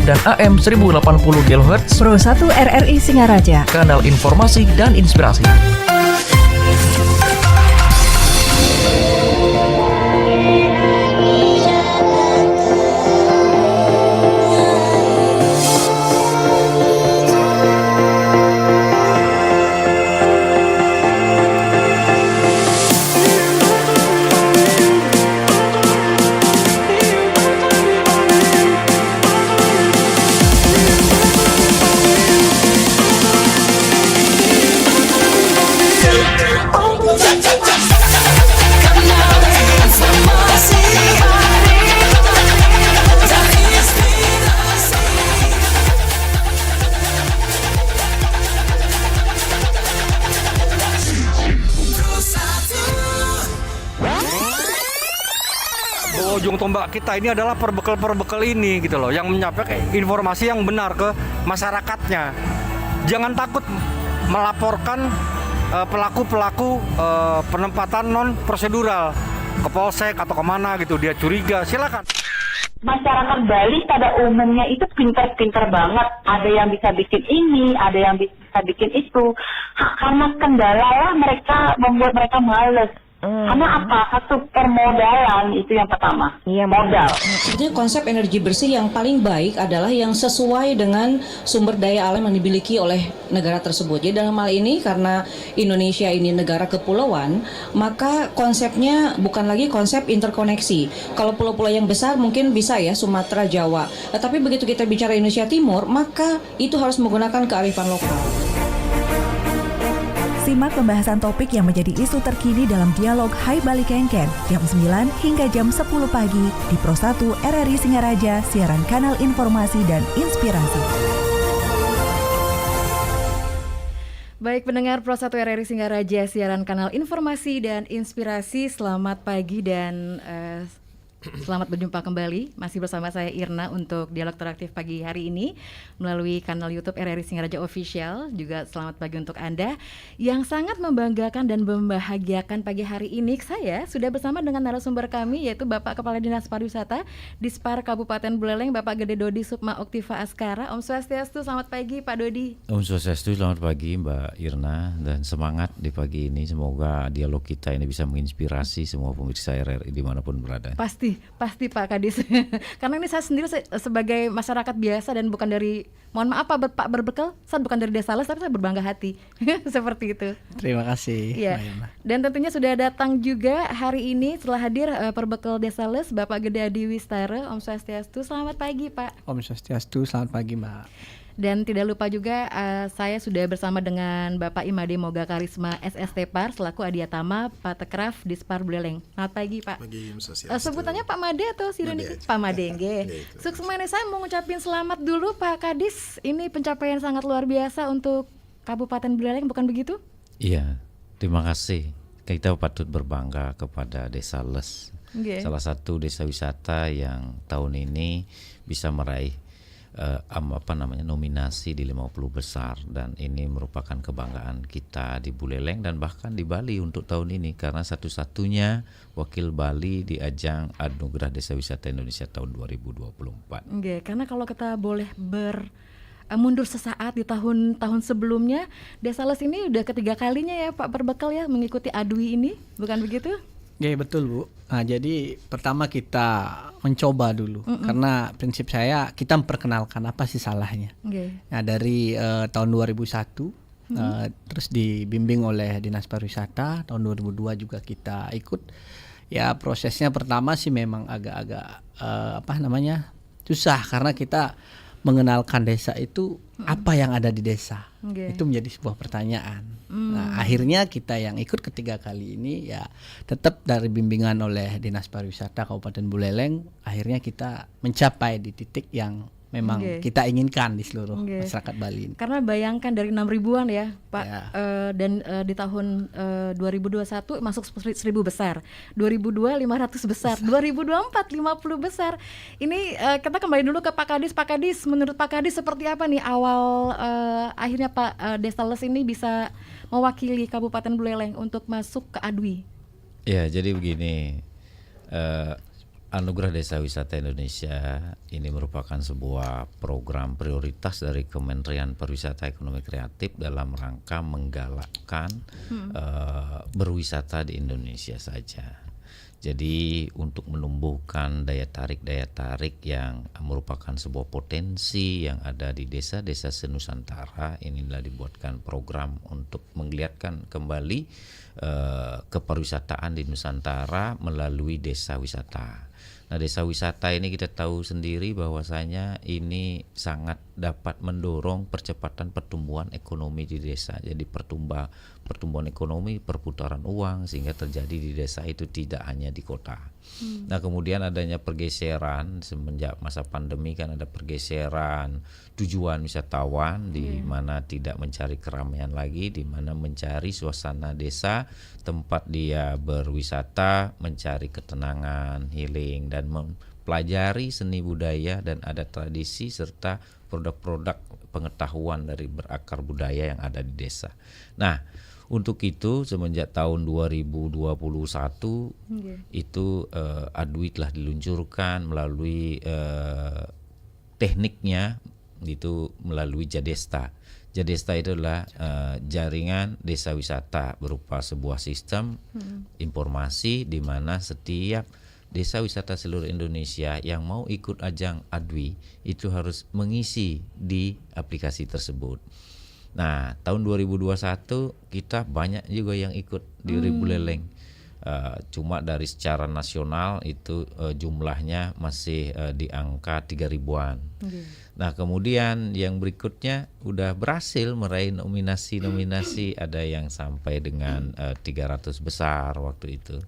dan AM 1080 kHz. Pro 1 RRI Singaraja, Kanal informasi dan inspirasi. Ujung tombak kita ini adalah perbekal ini gitu loh, yang menyampaikan informasi yang benar ke masyarakatnya. Jangan takut melaporkan pelaku-pelaku penempatan non prosedural ke polsek atau kemana gitu, dia curiga, silakan. Masyarakat Bali pada umumnya itu pintar-pintar banget. Ada yang bisa bikin ini, ada yang bisa bikin itu. Karena kendala lah mereka membuat mereka males. Karena apa? Satu permodalan itu yang pertama. Iya, modal. Sebetulnya konsep energi bersih yang paling baik adalah yang sesuai dengan sumber daya alam yang dimiliki oleh negara tersebut. Jadi dalam hal ini karena Indonesia ini negara kepulauan, maka konsepnya bukan lagi konsep interkoneksi. Kalau pulau-pulau yang besar mungkin bisa ya Sumatera, Jawa. Tapi begitu kita bicara Indonesia Timur, maka itu harus menggunakan kearifan lokal. Simak pembahasan topik yang menjadi isu terkini dalam dialog Hai Bali Kengken jam 9 hingga jam 10 pagi di Pro 1 RRI Singaraja, siaran kanal informasi dan inspirasi. Baik pendengar Pro 1 RRI Singaraja, siaran kanal informasi dan inspirasi, selamat pagi dan selamat berjumpa kembali. Masih bersama saya Irna untuk dialog teraktif pagi hari ini melalui kanal YouTube RRI Singaraja Official. Juga selamat pagi untuk Anda yang sangat membanggakan dan membahagiakan pagi hari ini. Saya sudah bersama dengan narasumber kami yaitu Bapak Kepala Dinas Pariwisata Dispar Kabupaten Buleleng, Bapak Gede Dodi Sukma Oktiva Askara. Om Swastiastu, selamat pagi Pak Dodi. Om Swastiastu, selamat pagi Mbak Irna, dan semangat di pagi ini. Semoga dialog kita ini bisa menginspirasi semua pemirsa RRI dimanapun berada. Pasti Pak Kadis. Karena ini saya sendiri sebagai masyarakat biasa dan bukan dari, mohon maaf Pak Berbekal, saya bukan dari Desa Les, tapi saya berbangga hati. Seperti itu. Terima kasih. Ya. Dan tentunya sudah datang juga hari ini setelah hadir Perbekal Desa Les, Bapak Gede Adi Wistara. Om Swastiastu, selamat pagi Pak. Om Swastiastu, selamat pagi Mbak. Dan tidak lupa juga saya sudah bersama dengan Bapak Imade Moga Karisma SST Par selaku Adiatama Patekraf Dispar Buleleng. Selamat pagi Pak. Pagi, sebutannya Pak Made atau Sireni? Pak Made, nggih. Sukses, saya mau ngucapin selamat dulu Pak Kadis. Ini pencapaian sangat luar biasa untuk Kabupaten Buleleng, bukan begitu? Iya, terima kasih. Kita patut berbangga kepada Desa Les. Salah satu desa wisata yang tahun ini bisa meraih nominasi di 50 besar, dan ini merupakan kebanggaan kita di Buleleng dan bahkan di Bali untuk tahun ini karena satu-satunya wakil Bali di ajang Anugerah Desa Wisata Indonesia tahun 2024. Karena kalau kita boleh mundur sesaat di tahun-tahun sebelumnya, Desa Les ini udah ketiga kalinya ya Pak Berbekal ya mengikuti ADWI ini, bukan begitu? Ya betul Bu. Nah, jadi pertama kita mencoba dulu karena prinsip saya kita memperkenalkan apa sih salahnya. Nah dari tahun 2001 terus dibimbing oleh Dinas Pariwisata, tahun 2002 juga kita ikut. Ya prosesnya pertama sih memang agak-agak susah karena kita mengenalkan desa itu apa yang ada di desa. Itu menjadi sebuah pertanyaan. Nah, akhirnya kita yang ikut ketiga kali ini ya tetap dari bimbingan oleh Dinas Pariwisata Kabupaten Buleleng, akhirnya kita mencapai di titik yang memang kita inginkan di seluruh masyarakat Bali ini. Karena bayangkan dari 6.000-an ya Pak, dan di tahun 2021 masuk 1.000 besar, 2002 500 besar, 2024 50 besar. Ini kita kembali dulu ke Pak Kadis. Pak Kadis, menurut Pak Kadis seperti apa nih awal akhirnya Pak Desa Les ini bisa mewakili Kabupaten Buleleng untuk masuk ke ADWI? Ya, jadi begini, Anugerah Desa Wisata Indonesia ini merupakan sebuah program prioritas dari Kementerian Pariwisata Ekonomi Kreatif dalam rangka menggalakkan berwisata di Indonesia saja. Jadi untuk menumbuhkan daya tarik yang merupakan sebuah potensi yang ada di desa-desa senusantara, inilah dibuatkan program untuk menggeliatkan kembali kepariwisataan di Nusantara melalui desa wisata. Nah, desa wisata ini kita tahu sendiri bahwasanya ini sangat dapat mendorong percepatan pertumbuhan ekonomi di desa. Jadi pertumbuhan ekonomi, perputaran uang sehingga terjadi di desa itu tidak hanya di kota. Nah, kemudian adanya pergeseran semenjak masa pandemi, kan ada pergeseran tujuan wisatawan di mana tidak mencari keramaian lagi, di mana mencari suasana desa, tempat dia berwisata, mencari ketenangan, healing, dan mempelajari seni budaya dan adat tradisi serta produk-produk pengetahuan dari berakar budaya yang ada di desa. Nah, untuk itu semenjak tahun 2021 itu ADWI telah diluncurkan melalui tekniknya itu melalui Jadesta. Jadesta itu adalah jaringan desa wisata berupa sebuah sistem informasi di mana setiap desa wisata seluruh Indonesia yang mau ikut ajang ADWI itu harus mengisi di aplikasi tersebut. Nah, tahun 2021 kita banyak juga yang ikut di Buleleng. Cuma dari secara nasional itu jumlahnya masih di angka 3.000-an. Nah, kemudian yang berikutnya udah berhasil meraih nominasi, ada yang sampai dengan 300 besar waktu itu.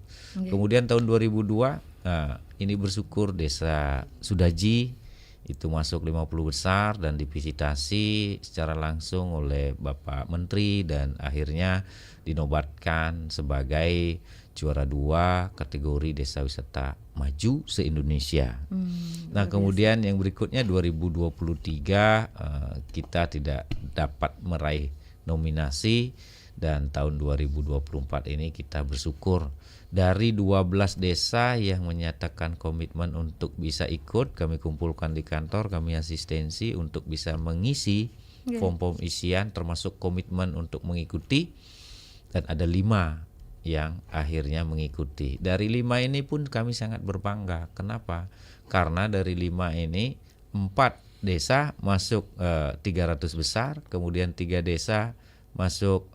Kemudian tahun 2002 ini bersyukur desa Sudaji itu masuk 50 besar dan divisitasi secara langsung oleh Bapak Menteri dan akhirnya dinobatkan sebagai juara 2 kategori desa wisata maju se-Indonesia. Nah, kemudian yang berikutnya 2023 kita tidak dapat meraih nominasi dan tahun 2024 ini kita bersyukur dari 12 desa yang menyatakan komitmen untuk bisa ikut, kami kumpulkan di kantor, kami asistensi untuk bisa mengisi form-form isian termasuk komitmen untuk mengikuti, dan ada 5 yang akhirnya mengikuti. Dari 5 ini pun kami sangat berbangga. Kenapa? Karena dari 5 ini 4 desa masuk 300 besar, kemudian 3 desa masuk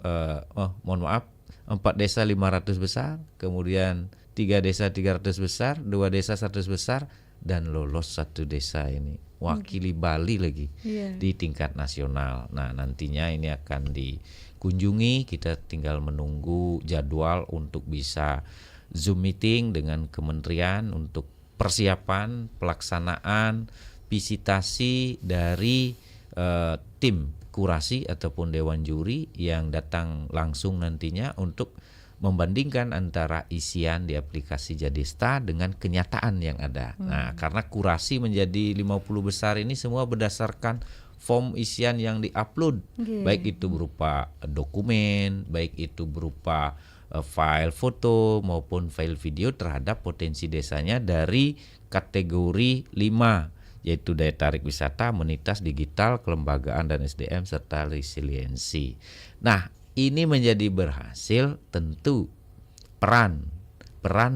4 desa 500 besar, kemudian 3 desa 300 besar, 2 desa 100 besar, dan lolos 1 desa ini wakili Bali lagi di tingkat nasional. Nah, nantinya ini akan dikunjungi, kita tinggal menunggu jadwal untuk bisa Zoom meeting dengan kementerian untuk persiapan pelaksanaan visitasi dari tim kurasi ataupun dewan juri yang datang langsung nantinya untuk membandingkan antara isian di aplikasi Jadesta dengan kenyataan yang ada. Nah, karena kurasi menjadi 50 besar ini semua berdasarkan form isian yang diupload, baik itu berupa dokumen, baik itu berupa file foto maupun file video terhadap potensi desanya dari kategori 5, yaitu daya tarik wisata, amenitas digital, kelembagaan dan SDM serta resiliensi. Nah, ini menjadi berhasil tentu peran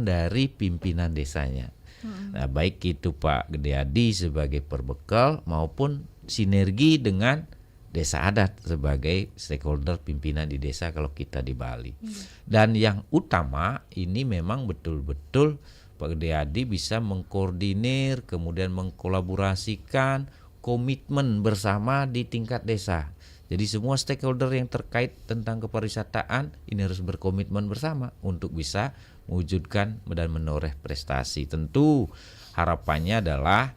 dari pimpinan desanya. Nah, baik itu Pak Gede Adi sebagai perbekal maupun sinergi dengan desa adat sebagai stakeholder pimpinan di desa kalau kita di Bali. Dan yang utama ini memang betul-betul Pak Gede Adi bisa mengkoordinir, kemudian mengkolaborasikan komitmen bersama di tingkat desa. Jadi semua stakeholder yang terkait tentang kepariwisataan ini harus berkomitmen bersama untuk bisa mewujudkan dan menoreh prestasi. Tentu harapannya adalah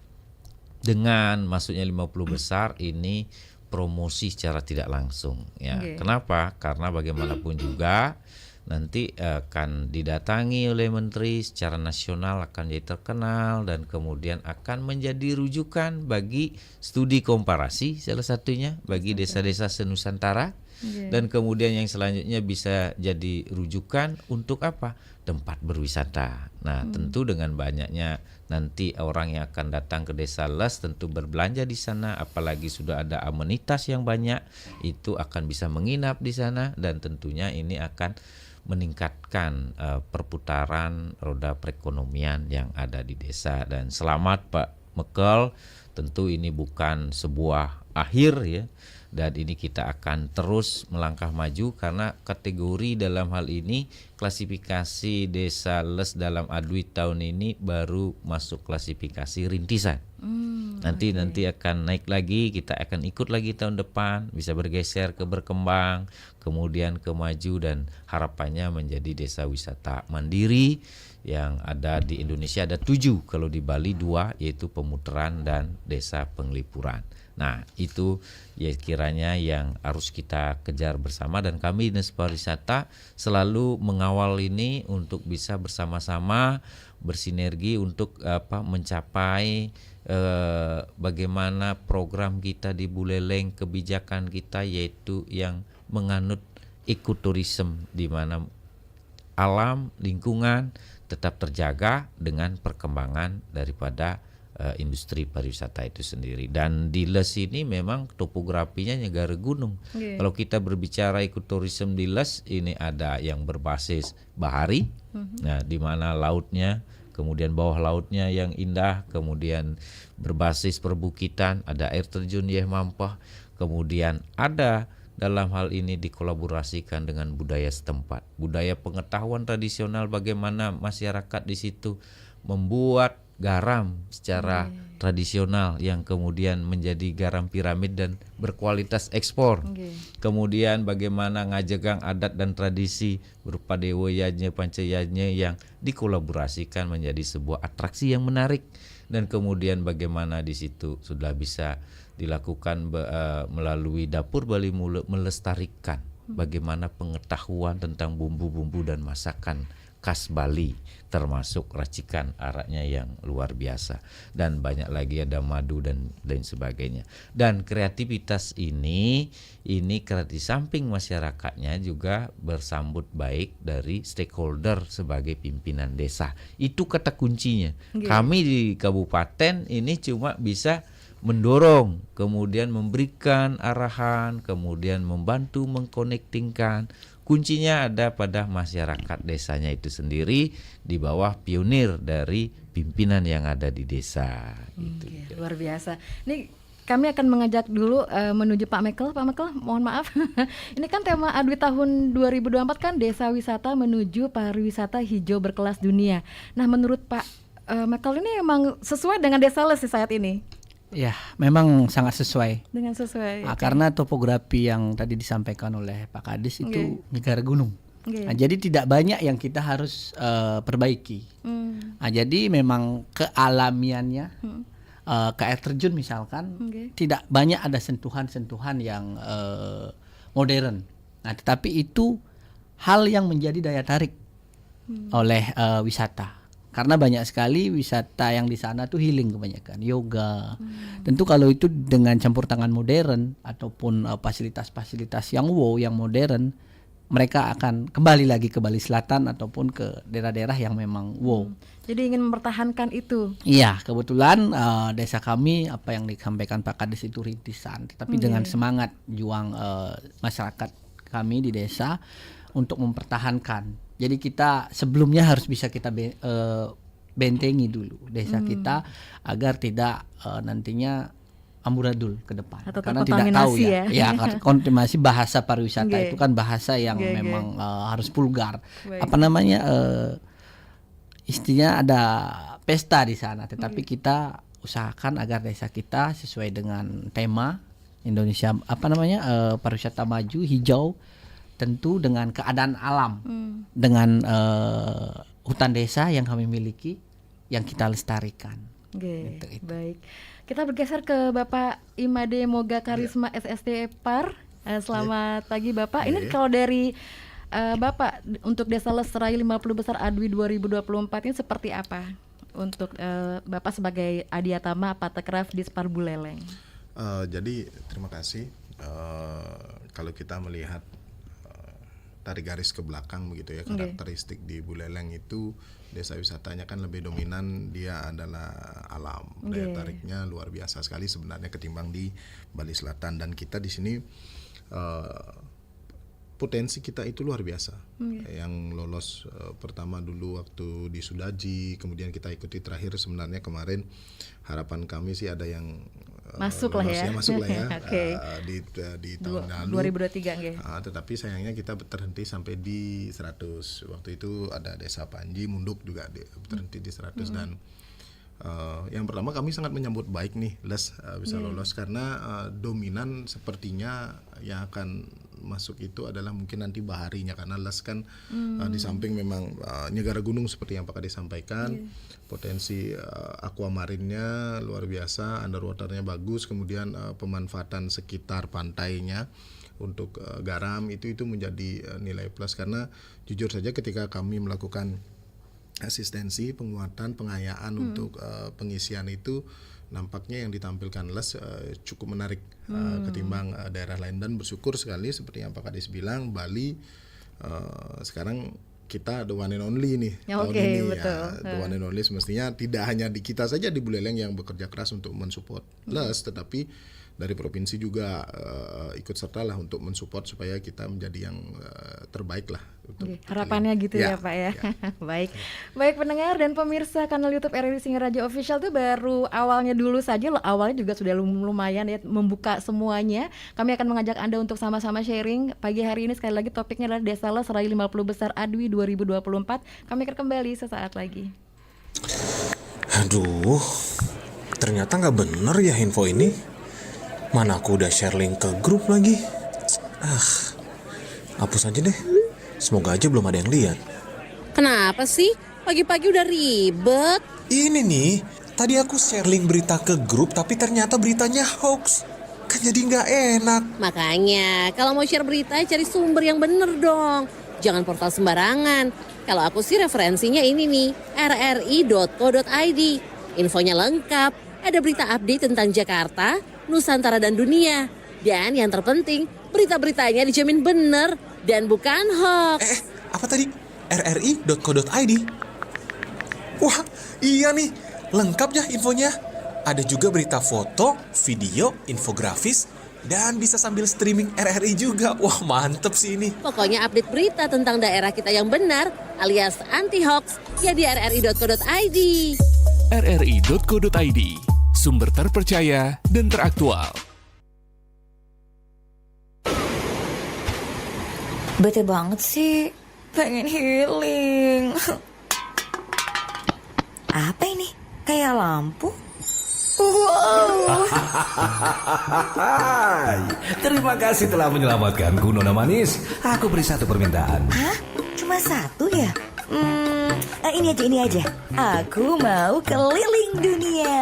dengan masuknya 50 besar ini promosi secara tidak langsung. Ya. Kenapa? Karena bagaimanapun juga nanti akan didatangi oleh menteri secara nasional, akan jadi terkenal dan kemudian akan menjadi rujukan bagi studi komparasi salah satunya bagi desa-desa senusantara Dan kemudian yang selanjutnya bisa jadi rujukan untuk apa? Tempat berwisata. Nah, tentu dengan banyaknya nanti orang yang akan datang ke Desa Les tentu berbelanja di sana, apalagi sudah ada amenitas yang banyak, itu akan bisa menginap di sana, dan tentunya ini akan meningkatkan perputaran roda perekonomian yang ada di desa. Dan selamat Pak Mekel, tentu ini bukan sebuah akhir ya, dan ini kita akan terus melangkah maju karena kategori dalam hal ini klasifikasi Desa Les dalam ADWI tahun ini baru masuk klasifikasi rintisan. Nanti akan naik lagi, kita akan ikut lagi tahun depan, bisa bergeser ke berkembang, kemudian ke maju, dan harapannya menjadi desa wisata mandiri yang ada di Indonesia. Ada 7, kalau di Bali 2, yaitu Pemutaran dan Desa Penglipuran. Nah, itu ya kiranya yang harus kita kejar bersama, dan kami Dinas Pariwisata selalu mengawal ini untuk bisa bersama-sama bersinergi untuk mencapai bagaimana program kita di Buleleng, kebijakan kita yaitu yang menganut ekoturism, di mana alam lingkungan tetap terjaga dengan perkembangan daripada industri pariwisata itu sendiri. Dan di Les ini memang topografinya negara gunung. Kalau kita berbicara ekoturism di Les, ini ada yang berbasis bahari, nah di mana lautnya, kemudian bawah lautnya yang indah, kemudian berbasis perbukitan, ada air terjun Yeh Mampah, kemudian ada dalam hal ini dikolaborasikan dengan budaya setempat, budaya pengetahuan tradisional, bagaimana masyarakat di situ membuat garam secara tradisional yang kemudian menjadi garam piramid dan berkualitas ekspor. Kemudian bagaimana ngajegang adat dan tradisi berupa dewa yajnya, pancayajnya yang dikolaborasikan menjadi sebuah atraksi yang menarik, dan kemudian bagaimana di situ sudah bisa dilakukan melalui Dapur Bali melestarikan bagaimana pengetahuan tentang bumbu-bumbu dan masakan khas Bali, termasuk racikan araknya yang luar biasa, dan banyak lagi, ada madu dan lain sebagainya. Dan kreativitas ini di samping masyarakatnya juga bersambut baik dari stakeholder sebagai pimpinan desa. Itu kata kuncinya. Kami di kabupaten ini cuma bisa mendorong, kemudian memberikan arahan, kemudian membantu mengkonektingkan. Kuncinya ada pada masyarakat desanya itu sendiri di bawah pionir dari pimpinan yang ada di desa. Luar biasa. Ini kami akan mengajak dulu menuju Pak Mekel. Pak Mekel, mohon maaf. Ini kan tema ADWI tahun 2024 kan Desa Wisata menuju Pariwisata Hijau Berkelas Dunia. Nah, menurut Pak Mekel ini emang sesuai dengan Desa Les saat ini? Ya, memang sangat sesuai. Dengan sesuai. Karena topografi yang tadi disampaikan oleh Pak Kadis itu negara gunung. Nah, jadi tidak banyak yang kita harus perbaiki. Nah, jadi memang kealamiannya, ke air terjun misalkan, tidak banyak ada sentuhan-sentuhan yang modern. Nah, tetapi itu hal yang menjadi daya tarik oleh wisata. Karena banyak sekali wisata yang di sana tuh healing kebanyakan, yoga. Tentu kalau itu dengan campur tangan modern ataupun fasilitas-fasilitas yang wow, yang modern, mereka akan kembali lagi ke Bali Selatan ataupun ke daerah-daerah yang memang wow. Jadi ingin mempertahankan itu. Iya, kebetulan desa kami apa yang disampaikan Pak Kadis itu rintisan, tetapi dengan semangat juang masyarakat kami di desa untuk mempertahankan. Jadi kita sebelumnya harus bisa kita bentengi dulu desa kita agar tidak nantinya amburadul ke depan. Atau karena tidak tahu ya kontaminasi bahasa pariwisata itu kan bahasa yang memang harus vulgar. Apa namanya istilahnya ada pesta di sana, tetapi kita usahakan agar desa kita sesuai dengan tema Indonesia pariwisata maju hijau, tentu dengan keadaan alam, dengan hutan desa yang kami miliki, yang kita lestarikan. Gitu. Baik, kita bergeser ke Bapak Imade Moga Karisma SST Par. Selamat pagi Bapak. Ini kalau dari Bapak untuk Desa Lestari 50 Besar ADWI 2024 ini seperti apa untuk Bapak sebagai Adiatama Patekraf Dispar Buleleng? Jadi terima kasih. kalau kita melihat tarik garis ke belakang begitu ya, karakteristik di Buleleng itu desa wisatanya kan lebih dominan dia adalah alam, daya tariknya luar biasa sekali sebenarnya ketimbang di Bali Selatan, dan kita di sini potensi kita itu luar biasa. Yang lolos pertama dulu waktu di Sudaji, kemudian kita ikuti terakhir sebenarnya kemarin, harapan kami sih ada yang masuk lah ya. Di tahun lalu 2023 tetapi sayangnya kita berhenti sampai di 100. Waktu itu ada desa Panji, Munduk juga berhenti di 100 dan yang pertama kami sangat menyambut baik nih bisa lolos karena dominan sepertinya yang akan masuk itu adalah mungkin nanti baharinya, karena Les kan di samping memang negara gunung seperti yang Pak Kades sampaikan, potensi aquamarinnya luar biasa, underwaternya bagus, kemudian pemanfaatan sekitar pantainya untuk garam itu menjadi nilai plus, karena jujur saja ketika kami melakukan asistensi, penguatan, pengayaan untuk pengisian itu, nampaknya yang ditampilkan Les cukup menarik ketimbang daerah lain, dan bersyukur sekali seperti yang Pak Kades bilang, Bali sekarang kita the one and only nih tahun ini betul. The one and only, semestinya tidak hanya di kita saja di Buleleng yang bekerja keras untuk mensupport Les, tetapi dari provinsi juga ikut serta lah untuk mensupport supaya kita menjadi yang terbaik lah. Harapannya gitu ya Pak ya. Baik pendengar dan pemirsa kanal YouTube RRI Singaraja Official itu baru awalnya dulu saja, awalnya juga sudah lumayan ya membuka semuanya. Kami akan mengajak Anda untuk sama-sama sharing pagi hari ini. Sekali lagi topiknya adalah Desa Les Raih 50 Besar ADWI 2024. Kami akan kembali sesaat lagi. Aduh, ternyata nggak bener ya info ini. Mana aku udah share link ke grup lagi. Hapus aja deh. Semoga aja belum ada yang lihat. Kenapa sih? Pagi-pagi udah ribet. Ini nih, tadi aku share link berita ke grup tapi ternyata beritanya hoax. Kan jadi nggak enak. Makanya, kalau mau share berita cari sumber yang bener dong. Jangan portal sembarangan. Kalau aku sih referensinya ini nih, rri.co.id. Infonya lengkap, ada berita update tentang Jakarta, Nusantara dan dunia. Dan yang terpenting, berita-beritanya dijamin benar dan bukan hoax. Apa tadi? rri.co.id? Wah, iya nih. Lengkap ya infonya. Ada juga berita foto, video, infografis, dan bisa sambil streaming RRI juga. Wah, mantep sih ini. Pokoknya update berita tentang daerah kita yang benar alias anti hoax ya di rri.co.id. rri.co.id, sumber terpercaya dan teraktual. Bete banget sih, pengen healing. Apa ini? Kayak lampu? Wow. Terima kasih telah menyelamatkanku, Nona Manis. Aku beri satu permintaan. Hah? Cuma satu ya? Ini aja. Aku mau keliling dunia.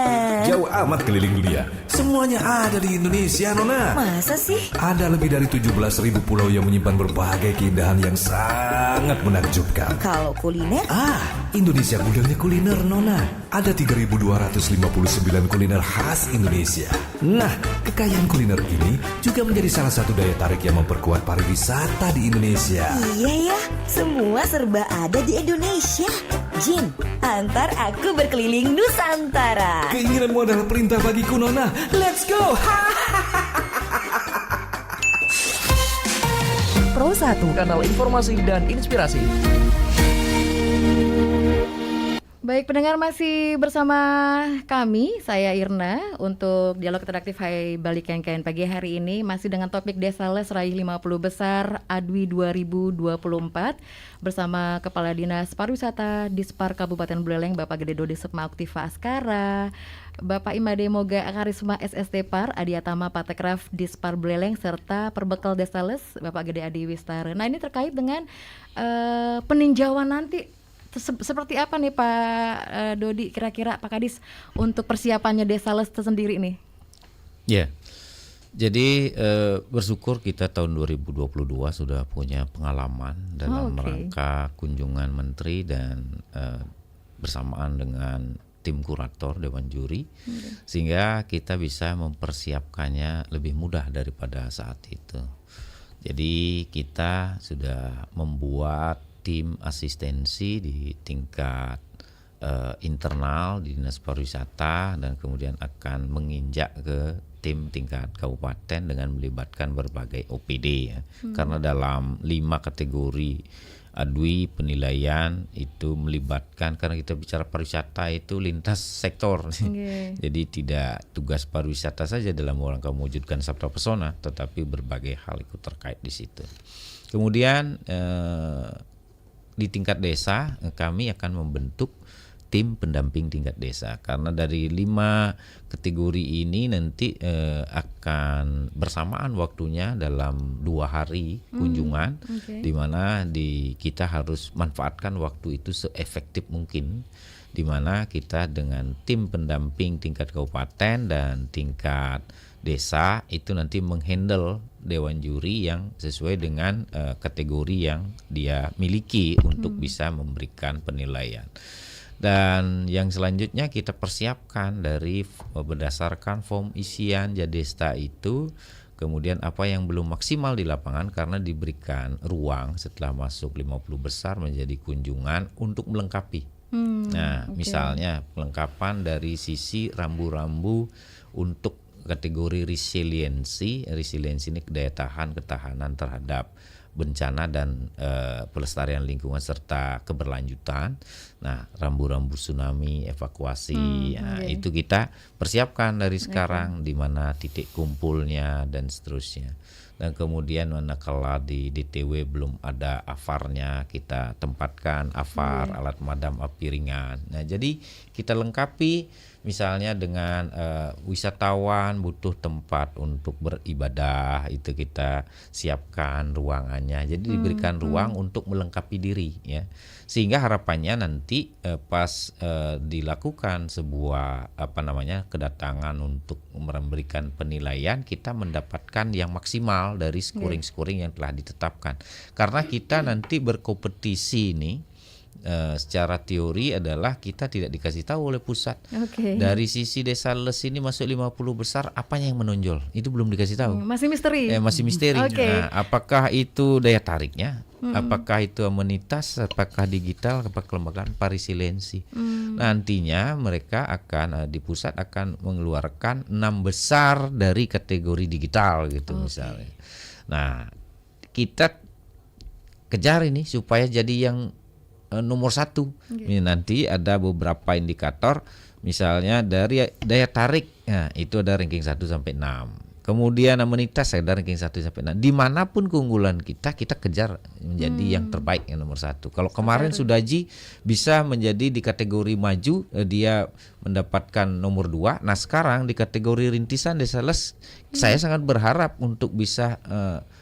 Jauh amat keliling dunia. Semuanya ada di Indonesia, Nona. Masa sih? Ada lebih dari 17.000 pulau yang menyimpan berbagai keindahan yang sangat menakjubkan. Kalau kuliner? Indonesia gudangnya kuliner, Nona. Ada 3.259 kuliner khas Indonesia. Nah, kekayaan kuliner ini juga menjadi salah satu daya tarik yang memperkuat pariwisata di Indonesia. Iya ya, semua serba ada di Indonesia. Jin, antar aku berkeliling Nusantara. Keinginanmu adalah perintah bagiku, Nona. Let's go! Pro 1, kanal informasi dan inspirasi. Baik pendengar, masih bersama kami, saya Irna, untuk dialog interaktif Hai Bali Kengken pagi hari ini masih dengan topik Desa Les Raih 50 Besar ADWI 2024 bersama Kepala Dinas Pariwisata Dispar Kabupaten Buleleng Bapak Gede Dode Sepma Aktiva Askara, Bapak Imade Moga Karisma SST Par Adiatama Patekraf Dispar Buleleng serta Perbekal Desa Les Bapak Gede Adi Wistara. Nah ini terkait dengan peninjauan nanti. Seperti apa nih Pak Dodi, kira-kira Pak Kadis untuk persiapannya Desa Les sendiri nih? Ya, jadi bersyukur kita tahun 2022 sudah punya pengalaman dalam rangka kunjungan menteri dan bersamaan dengan tim kurator Dewan Juri, sehingga kita bisa mempersiapkannya lebih mudah daripada saat itu. Jadi kita sudah membuat tim asistensi di tingkat internal di Dinas Pariwisata dan kemudian akan menginjak ke tim tingkat kabupaten dengan melibatkan berbagai OPD ya. Karena dalam 5 kategori adwi penilaian itu melibatkan, karena kita bicara pariwisata itu lintas sektor. Jadi tidak tugas pariwisata saja dalam rangka mewujudkan sabta pesona, tetapi berbagai hal ikut terkait di situ. Kemudian di tingkat desa kami akan membentuk tim pendamping tingkat desa, karena dari 5 kategori ini nanti akan bersamaan waktunya dalam 2 hari kunjungan, di mana kita harus manfaatkan waktu itu seefektif mungkin, di mana kita dengan tim pendamping tingkat kabupaten dan tingkat desa itu nanti menghandle dewan juri yang sesuai dengan kategori yang dia miliki untuk bisa memberikan penilaian. Dan yang selanjutnya kita persiapkan dari berdasarkan form isian Jadesta itu, kemudian apa yang belum maksimal di lapangan karena diberikan ruang setelah masuk 50 besar menjadi kunjungan untuk melengkapi. Misalnya pelengkapan dari sisi rambu-rambu untuk kategori resiliensi ini daya tahan, ketahanan terhadap bencana dan pelestarian lingkungan serta keberlanjutan. Nah, rambu-rambu tsunami, evakuasi, itu kita persiapkan dari sekarang, di mana titik kumpulnya dan seterusnya. Dan kemudian manakala di DTW belum ada afarnya, kita tempatkan afar, alat madam api ringan. Nah, jadi kita lengkapi. Misalnya dengan wisatawan butuh tempat untuk beribadah, itu kita siapkan ruangannya. Jadi diberikan ruang untuk melengkapi diri ya. Sehingga harapannya nanti pas dilakukan sebuah kedatangan untuk memberikan penilaian, kita mendapatkan yang maksimal dari scoring-scoring yang telah ditetapkan. Karena kita nanti berkompetisi ini secara teori adalah kita tidak dikasih tahu oleh pusat. Dari sisi Desa Les ini masuk 50 besar, apanya yang menonjol? Itu belum dikasih tahu. Masih misteri. Masih misteri. Nah, apakah itu daya tariknya? Apakah itu amenitas? Apakah digital? Apakah kelembagaan parisiliensi? Nantinya mereka akan di pusat akan mengeluarkan 6 besar dari kategori digital gitu misalnya. Nah, kita kejar ini supaya jadi yang nomor 1. Nanti ada beberapa indikator, misalnya dari daya tarik, itu ada ranking 1 sampai 6. Kemudian amenitas ada ranking 1 sampai 6. Dimanapun keunggulan kita kejar menjadi yang terbaik, yang nomor 1. Kalau kemarin Sudaji bisa menjadi di kategori maju, dia mendapatkan nomor 2. Nah sekarang di kategori rintisan Desa Les, saya sangat berharap untuk bisa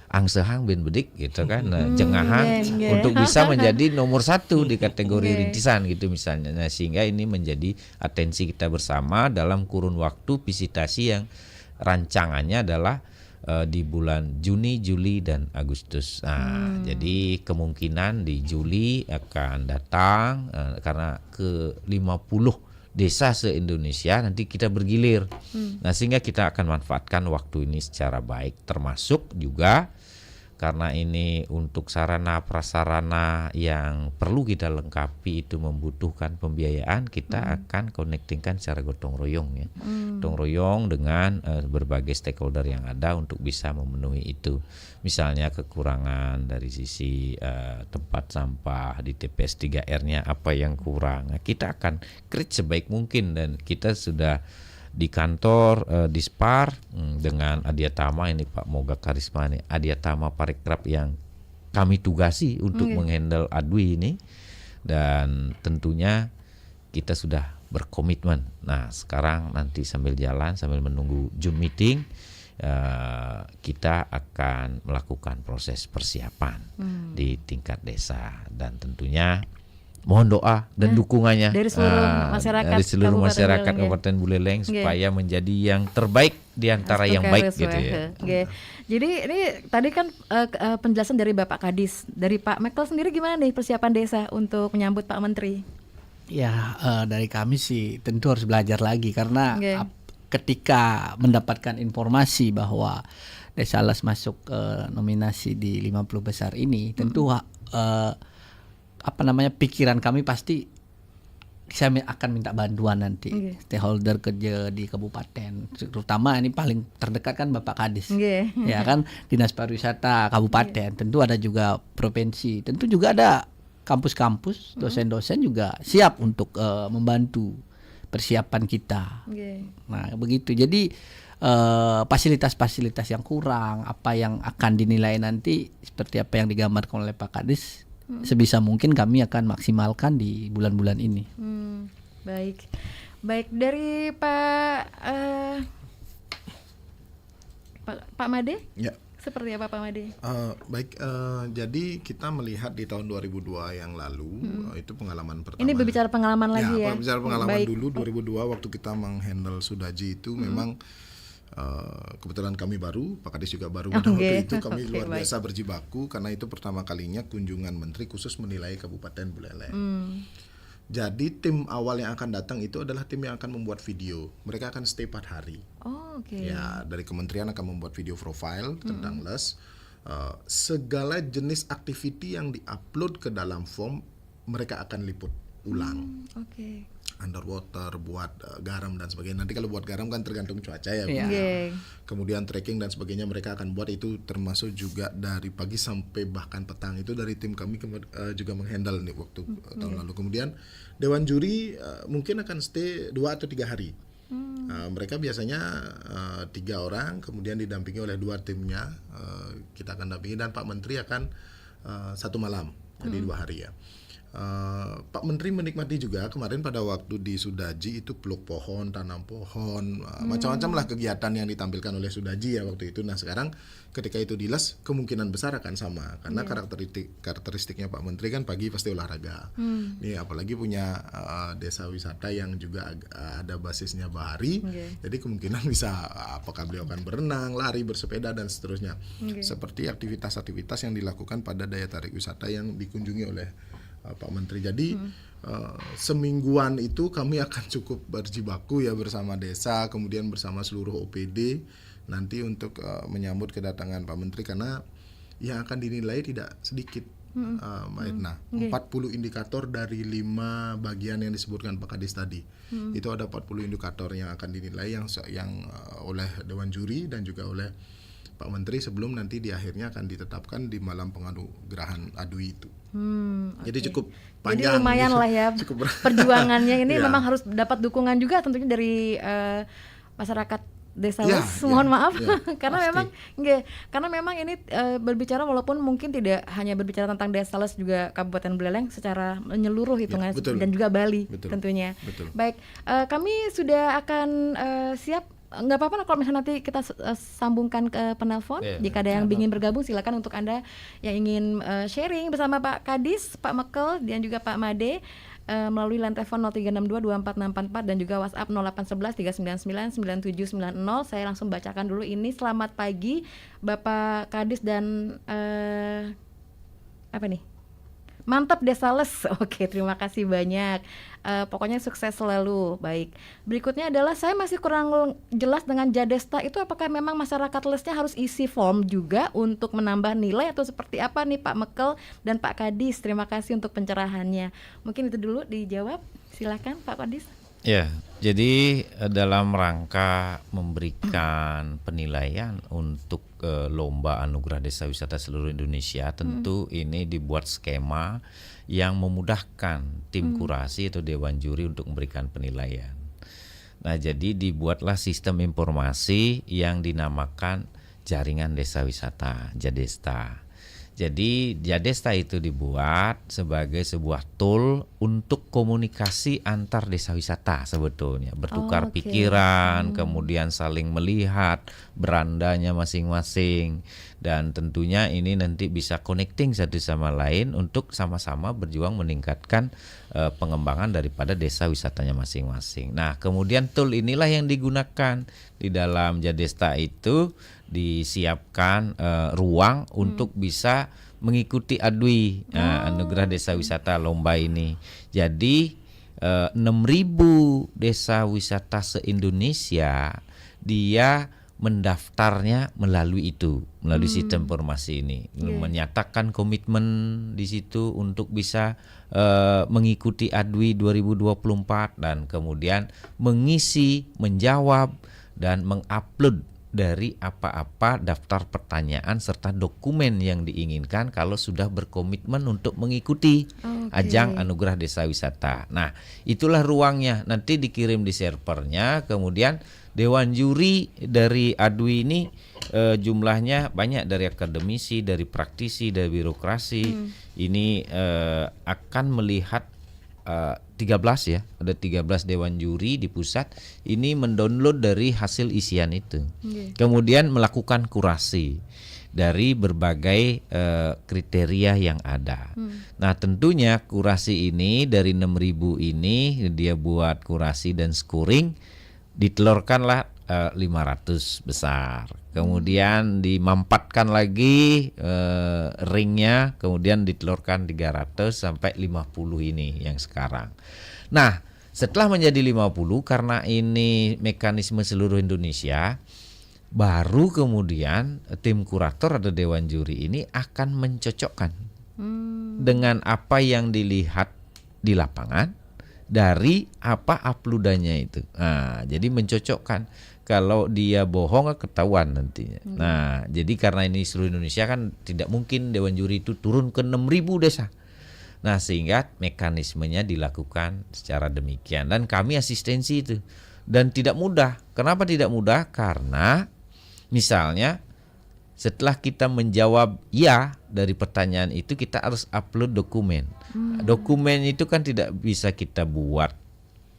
angsehang ben bedik gitu kan, jengahan untuk bisa menjadi nomor 1 di kategori rintisan gitu misalnya. Nah sehingga ini menjadi atensi kita bersama dalam kurun waktu visitasi yang rancangannya adalah di bulan Juni, Juli dan Agustus. Nah jadi kemungkinan di Juli akan datang karena ke 50 desa se-Indonesia nanti kita bergilir. Nah sehingga kita akan manfaatkan waktu ini secara baik, termasuk juga karena ini untuk sarana prasarana yang perlu kita lengkapi itu membutuhkan pembiayaan, kita akan connectingkan secara gotong royong ya. Gotong royong dengan berbagai stakeholder yang ada untuk bisa memenuhi itu. Misalnya kekurangan dari sisi tempat sampah di TPS 3R-nya apa yang kurang. Nah, kita akan create sebaik mungkin dan kita sudah di kantor Dispar dengan Adiatama ini Pak Moga Karisma ini, Adiatama Parekraf yang kami tugasi untuk menghandle adwi ini, dan tentunya kita sudah berkomitmen. Nah sekarang nanti sambil jalan sambil menunggu Zoom meeting, kita akan melakukan proses persiapan di tingkat desa, dan tentunya mohon doa dan dukungannya dari seluruh masyarakat Kabupaten Buleleng supaya menjadi yang terbaik di antara yang baik gitu ya. Jadi ini tadi kan penjelasan dari Bapak Kadis, dari Pak Mekel sendiri gimana nih persiapan desa untuk menyambut Pak Menteri? Ya, dari kami sih tentu harus belajar lagi karena ketika mendapatkan informasi bahwa Desa Les masuk nominasi di 50 besar ini, tentu pikiran kami pasti saya akan minta bantuan nanti stakeholder kerja di kabupaten, terutama ini paling terdekat kan Bapak Kadis, ya kan, Dinas Pariwisata Kabupaten, tentu ada juga provinsi, tentu juga ada kampus-kampus, dosen-dosen juga siap untuk membantu persiapan kita. Nah begitu, jadi fasilitas-fasilitas yang kurang, apa yang akan dinilai nanti seperti apa yang digambarkan oleh Pak Kadis, sebisa mungkin kami akan maksimalkan di bulan-bulan ini. Baik dari Pak Made. Ya. Seperti apa Pak Made? Jadi kita melihat di tahun 2002 yang lalu, itu pengalaman pertama. Ini berbicara pengalaman lagi ya? Berbicara pengalaman dulu 2002 waktu kita menghandle Sudaji itu memang kebetulan kami baru, Pak Kadis juga baru pada waktu itu, kami luar biasa berjibaku karena itu pertama kalinya kunjungan menteri khusus menilai Kabupaten Buleleng. Jadi tim awal yang akan datang itu adalah tim yang akan membuat video. Mereka akan stay 4 hari. Ya, dari kementerian akan membuat video profile tentang Les. Segala jenis activity yang diupload ke dalam form mereka akan liput ulang. Underwater, buat garam dan sebagainya. Nanti kalau buat garam kan tergantung cuaca ya. Kemudian trekking dan sebagainya mereka akan buat, itu termasuk juga dari pagi sampai bahkan petang. Itu dari tim kami juga menghandle nih waktu tahun lalu. Kemudian Dewan Juri mungkin akan stay 2 atau 3 hari. Mereka biasanya 3 orang, kemudian didampingi oleh 2 timnya. Kita akan dampingi dan Pak Menteri akan 1 malam, jadi 2 hari ya. Pak Menteri menikmati juga kemarin pada waktu di Sudaji itu peluk pohon, tanam pohon, macam-macam lah kegiatan yang ditampilkan oleh Sudaji ya waktu itu. Nah sekarang ketika itu di Les kemungkinan besar akan sama karena karakteristiknya Pak Menteri kan pagi pasti olahraga. Nih apalagi punya desa wisata yang juga ada basisnya bahari, jadi kemungkinan bisa apakah beliau akan berenang, lari, bersepeda dan seterusnya. Seperti aktivitas-aktivitas yang dilakukan pada daya tarik wisata yang dikunjungi oleh Pak Menteri. Jadi semingguan itu kami akan cukup berjibaku ya bersama desa, kemudian bersama seluruh OPD nanti untuk menyambut kedatangan Pak Menteri karena yang akan dinilai tidak sedikit, Mbak Edna. 40 indikator dari 5 bagian yang disebutkan Pak Kadis tadi. Itu ada 40 indikator yang akan dinilai yang oleh Dewan Juri dan juga oleh Pak Menteri sebelum nanti di akhirnya akan ditetapkan di malam penganugerahan ADUI itu. Jadi cukup panjang. Jadi lumayan lah ya perjuangannya ini memang harus dapat dukungan juga tentunya dari masyarakat Desa Les. Mohon maaf karena memang ini berbicara walaupun mungkin tidak hanya berbicara tentang Desa Les, juga Kabupaten Buleleng secara menyeluruh hitungan dan juga Bali tentunya. Baik, kami sudah akan siap. Nggak apa-apa kalau misalnya nanti kita sambungkan ke penelpon. Jika ada yang ingin bergabung silakan untuk Anda yang ingin sharing bersama Pak Kadis, Pak Mekel dan juga Pak Made melalui line telepon 0362246644 dan juga WhatsApp 0811 399 9790. Saya langsung bacakan dulu ini. Selamat pagi Bapak Kadis dan mantap Desa Les. Oke, terima kasih banyak. Pokoknya sukses selalu. Baik. Berikutnya adalah saya masih kurang jelas dengan Jadesta itu, apakah memang masyarakat Lesnya harus isi form juga untuk menambah nilai atau seperti apa nih Pak Mekel dan Pak Kadis? Terima kasih untuk pencerahannya. Mungkin itu dulu dijawab. Silakan Pak Kadis. Ya, jadi dalam rangka memberikan penilaian untuk lomba anugerah desa wisata seluruh Indonesia, tentu ini dibuat skema yang memudahkan tim kurasi atau dewan juri untuk memberikan penilaian. Nah, jadi dibuatlah sistem informasi yang dinamakan jaringan desa wisata, Jadesta. Jadi Jadesta itu dibuat sebagai sebuah tool untuk komunikasi antar desa wisata sebetulnya, bertukar pikiran, kemudian saling melihat berandanya masing-masing, dan tentunya ini nanti bisa connecting satu sama lain untuk sama-sama berjuang meningkatkan pengembangan daripada desa wisatanya masing-masing. Nah, kemudian tool inilah yang digunakan di dalam Jadesta itu. Disiapkan ruang untuk bisa mengikuti ADUI, Anugerah Desa Wisata lomba ini. Jadi 6.000 desa wisata se-Indonesia dia mendaftarnya melalui sistem informasi ini, menyatakan komitmen di situ untuk bisa mengikuti ADWI 2024 dan kemudian mengisi, menjawab dan mengupload dari apa-apa daftar pertanyaan serta dokumen yang diinginkan kalau sudah berkomitmen untuk mengikuti ajang Anugerah Desa Wisata. Nah, itulah ruangnya, nanti dikirim di servernya, kemudian Dewan Juri dari ADWI ini jumlahnya banyak, dari akademisi, dari praktisi, dari birokrasi. Ini akan melihat 13 ya, ada 13 Dewan Juri di pusat ini mendownload dari hasil isian itu. Kemudian melakukan kurasi dari berbagai kriteria yang ada. Nah, tentunya kurasi ini dari 6.000 ini dia buat kurasi dan scoring, ditelurkanlah 500 besar. Kemudian dimampatkan lagi ringnya, kemudian ditelurkan 300 sampai 50 ini yang sekarang. Nah, setelah menjadi 50 karena ini mekanisme seluruh Indonesia, baru kemudian tim kurator atau Dewan Juri ini akan mencocokkan dengan apa yang dilihat di lapangan dari apa uploadannya itu. Nah, jadi mencocokkan. Kalau dia bohong ketahuan nantinya. Nah, jadi karena ini seluruh Indonesia kan tidak mungkin Dewan Juri itu turun ke 6.000 desa. Nah, sehingga mekanismenya dilakukan secara demikian dan kami asistensi itu. Dan tidak mudah. Kenapa tidak mudah? Karena misalnya setelah kita menjawab ya dari pertanyaan itu, kita harus upload dokumen. Dokumen itu kan tidak bisa kita buat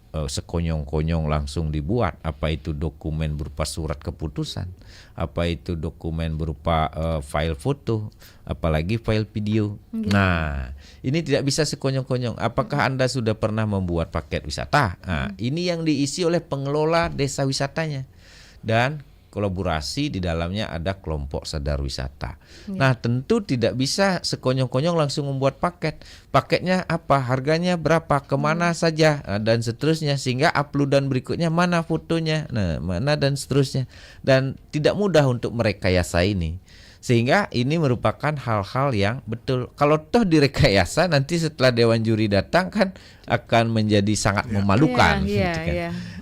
sekonyong-konyong langsung dibuat. Apa itu dokumen berupa surat keputusan, apa itu dokumen berupa file foto, apalagi file video. Nah, ini tidak bisa sekonyong-konyong. Apakah Anda sudah pernah membuat paket wisata? Nah, ini yang diisi oleh pengelola desa wisatanya dan kolaborasi di dalamnya ada kelompok sadar wisata. Nah, tentu tidak bisa sekonyong-konyong langsung membuat paket. Paketnya apa? Harganya berapa? Kemana saja? Dan seterusnya. Sehingga uploadan berikutnya mana fotonya? Nah, mana dan seterusnya. Dan tidak mudah untuk merekayasa ini. Sehingga ini merupakan hal-hal yang betul. Kalau toh direkayasa, nanti setelah Dewan Juri datang kan akan menjadi sangat memalukan.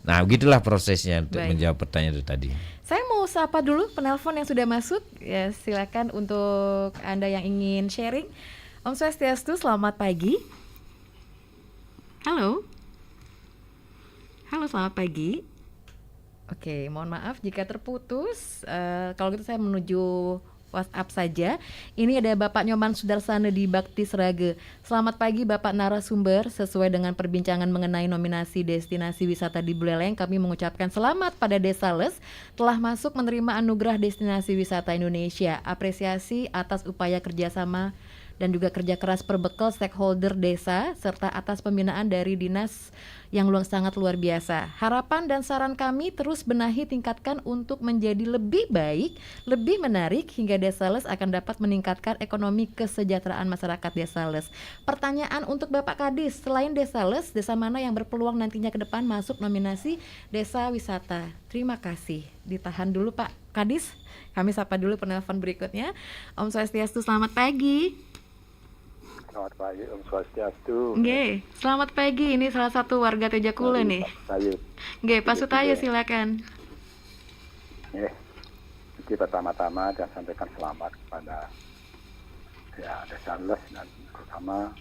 Nah, begitulah prosesnya untuk menjawab pertanyaan itu tadi. Saya mau sapa dulu penelpon yang sudah masuk. Ya, silakan untuk Anda yang ingin sharing. Om Swastiastu, selamat pagi. Halo. Halo, selamat pagi. Oke, mohon maaf jika terputus. Kalau gitu saya menuju WhatsApp saja. Ini ada Bapak Nyoman Sudarsana di Bakti Sraga. Selamat pagi Bapak narasumber. Sesuai dengan perbincangan mengenai nominasi destinasi wisata di Buleleng, kami mengucapkan selamat pada Desa Les telah masuk menerima anugerah destinasi wisata Indonesia. Apresiasi atas upaya kerjasama dan juga kerja keras perbekal stakeholder desa serta atas pembinaan dari dinas yang sangat luar biasa. Harapan dan saran kami terus benahi tingkatkan untuk menjadi lebih baik, lebih menarik hingga Desa Les akan dapat meningkatkan ekonomi kesejahteraan masyarakat Desa Les. Pertanyaan untuk Bapak Kadis, selain Desa Les, desa mana yang berpeluang nantinya ke depan masuk nominasi desa wisata? Terima kasih. Ditahan dulu Pak Kadis. Kami sapa dulu penelpon berikutnya. Om Swastiastu, selamat pagi. Selamat pagi, Om Swastiastu. Nggih, selamat pagi. Ini salah satu warga Tejakule nih. Nggih, Pak Sutayo silakan. Nggih. Jadi pertama-tama saya sampaikan selamat kepada Desa Les dan terutama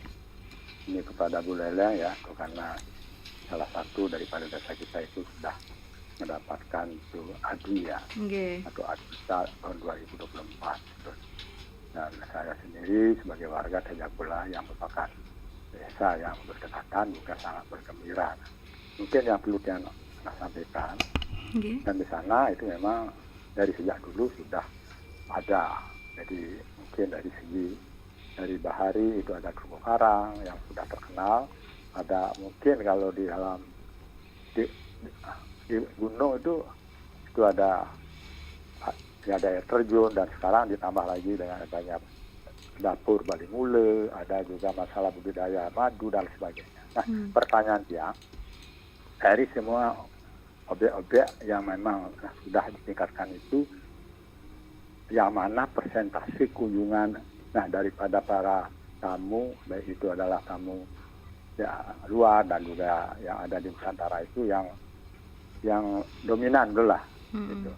ini kepada Buleleng ya, karena salah satu daripada desa kita itu sudah mendapatkan itu ADWI ya, atau ADWI tahun 2024. Dan saya sendiri sebagai warga Tejakula yang merupakan desa yang berdekatan juga sangat bergembira. Mungkin yang perlu saya sampaikan, dan di sana itu memang dari sejak dulu sudah ada. Jadi mungkin dari Bahari itu ada terumbu karang yang sudah terkenal. Ada mungkin kalau di dalam di gunung itu ada air terjun, dan sekarang ditambah lagi dengan adanya dapur Bali Mule, ada juga masalah budidaya madu dan sebagainya. Nah, pertanyaan dia, dari semua objek-objek yang memang sudah ditingkatkan itu, yang mana persentase kunjungan daripada para tamu, baik itu adalah tamu luar dan juga yang ada di Nusantara itu yang dominan dulu lah. Gitu.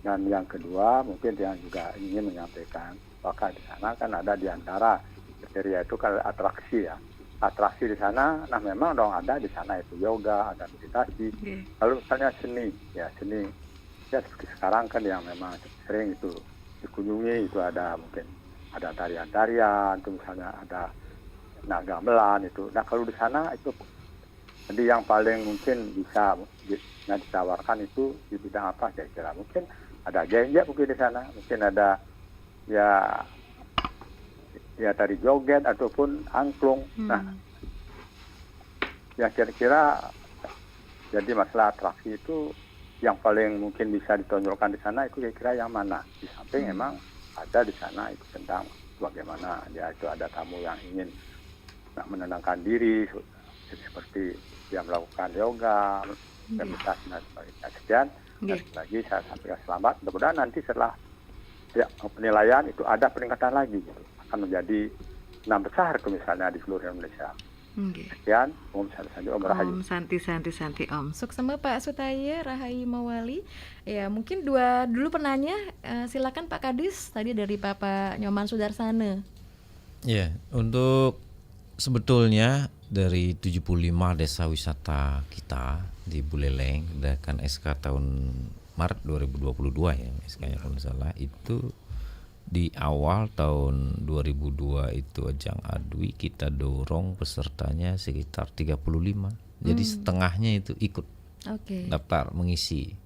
Dan yang kedua mungkin yang juga ingin menyampaikan bahwa di sana kan ada di antara kriteria itu kan atraksi ya. Atraksi di sana, memang dong ada di sana itu yoga, ada meditasi. Lalu misalnya seni ya seperti sekarang kan yang memang sering itu dikunjungi itu ada mungkin ada tarian-tarian, itu misalnya ada naga melan itu. Nah kalau di sana itu jadi yang paling mungkin bisa ditawarkan itu di bidang apa kira-kira? Mungkin ada genjak mungkin di sana, mungkin ada ya tari joget ataupun angklung. Nah ya kira-kira jadi masalah atraksi itu yang paling mungkin bisa ditonjolkan di sana itu kira-kira yang mana? Di samping memang ada di sana itu tentang bagaimana dia itu ada tamu yang ingin menenangkan diri seperti dia melakukan yoga, meditasi dan sebagainya. Sekian, dan lagi saya sampaikan selamat. Mudah-mudahan nanti setelah penilaian itu ada peningkatan lagi, gitu. Akan menjadi 6 besar itu misalnya di seluruh Indonesia. Sekian, Om Santi, Om Rahayu. Om Santi, Om. Sukses sama Pak Sutaya, Rahayu Mawali. Ya, mungkin dulu penanya, silakan Pak Kadis, tadi dari Bapak Nyoman Sudarsana. Ya, untuk sebetulnya dari 75 desa wisata kita di Buleleng, kan SK tahun Maret 2022 ya, SK-nya kalau salah, itu di awal tahun 2002 itu Ajang Adwi kita dorong pesertanya sekitar 35. Jadi setengahnya itu ikut daftar mengisi.